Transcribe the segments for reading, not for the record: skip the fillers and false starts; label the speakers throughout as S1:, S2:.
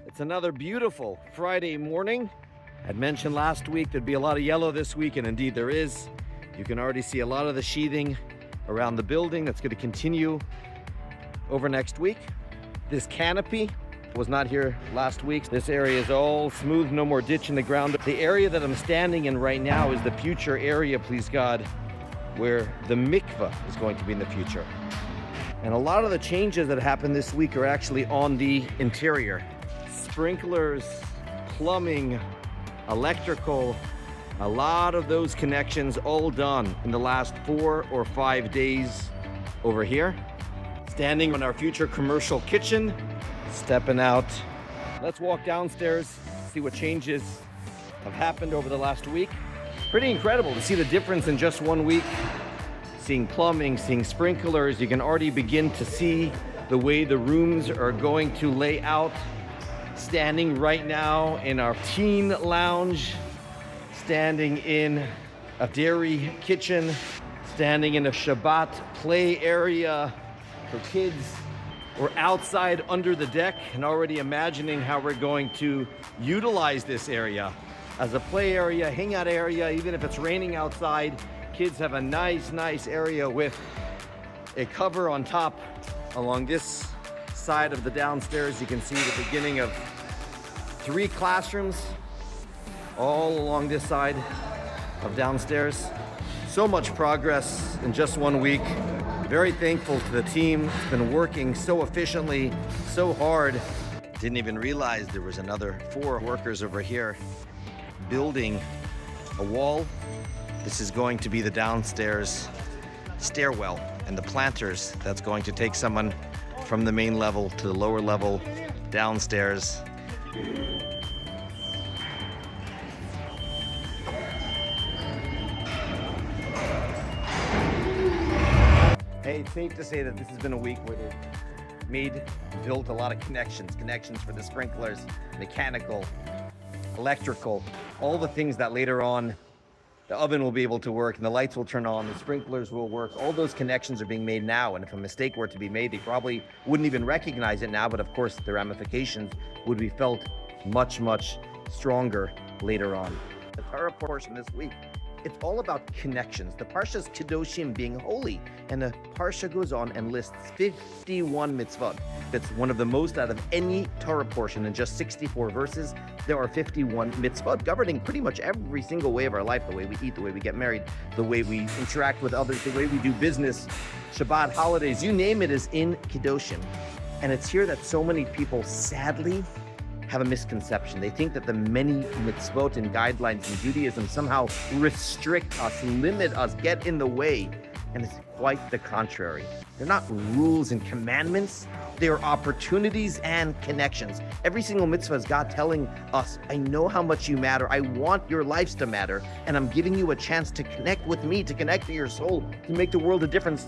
S1: It's another beautiful Friday morning. I'd mentioned last week there'd be a lot of yellow this week, and indeed there is. You can already see a lot of the sheathing around the building. That's going to continue over next week. This canopy was not here last week. This area is all smooth, no more ditch in the ground. The area that I'm standing in right now is the future area, please God, where the mikveh is going to be in the future. And a lot of the changes that happened this week are actually on the interior. Sprinklers, plumbing, electrical, a lot of those connections all done in the last 4 or 5 days over here. Standing on our future commercial kitchen, stepping out. Let's walk downstairs, see what changes have happened over the last week. Pretty incredible to see the difference in just 1 week. Seeing plumbing, seeing sprinklers, you can already begin to see the way the rooms are going to lay out. Standing right now in our teen lounge, standing in a dairy kitchen, standing in a Shabbat play area for kids. We're outside under the deck and already imagining how we're going to utilize this area as a play area, hangout area. Even if it's raining outside, kids have a nice area with a cover on top. Along this side of the downstairs, you can see the beginning of 3 classrooms all along this side of downstairs. So much progress in just 1 week. Very thankful to the team. It's been working so efficiently, so hard. Didn't even realize there was another 4 workers over here building a wall. This is going to be the downstairs stairwell and the planters that's going to take someone from the main level to the lower level downstairs. Hey, it's safe to say that this has been a week where they've built a lot of connections for the sprinklers, mechanical, electrical, all the things that later on the oven will be able to work and the lights will turn on, the sprinklers will work. All those connections are being made now, and if a mistake were to be made, they probably wouldn't even recognize it now, but of course the ramifications would be felt much stronger later on. The Torah portion this week, it's all about connections. The Parshat's Kedoshim, being holy, and the Parsha goes on and lists 51 mitzvot. That's one of the most out of any Torah portion. In just 64 verses, there are 51 mitzvot governing pretty much every single way of our life. The way we eat, the way we get married, the way we interact with others, the way we do business, Shabbat, holidays, you name it is in Kedoshim. And it's here that so many people sadly have a misconception. They think that the many mitzvot and guidelines in Judaism somehow restrict us, limit us, get in the way. And it's quite the contrary. They're not rules and commandments. They are opportunities and connections. Every single mitzvah is God telling us, I know how much you matter. I want your lives to matter. And I'm giving you a chance to connect with me, to connect to your soul, to make the world a difference.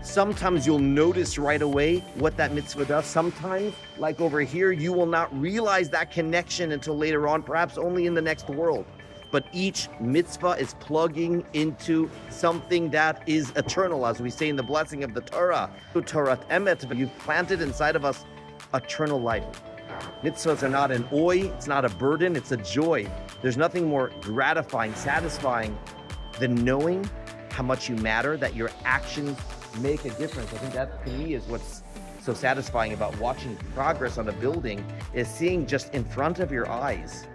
S1: Sometimes you'll notice right away what that mitzvah does. Sometimes, like over here, you will not realize that connection until later on, perhaps only in the next world. But each mitzvah is plugging into something that is eternal, as we say in the blessing of the Torah. Torah emet, but you've planted inside of us eternal life. Mitzvahs are not an oi, it's not a burden, it's a joy. There's nothing more gratifying, satisfying than knowing how much you matter, that your actions make a difference. I think that to me is what's so satisfying about watching progress on a building, is seeing just in front of your eyes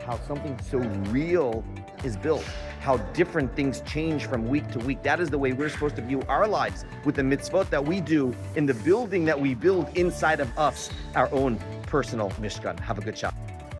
S1: how something so real is built, how different things change from week to week. That is the way we're supposed to view our lives, with the mitzvot that we do in the building that we build inside of us, our own personal mishkan. Have a good shot.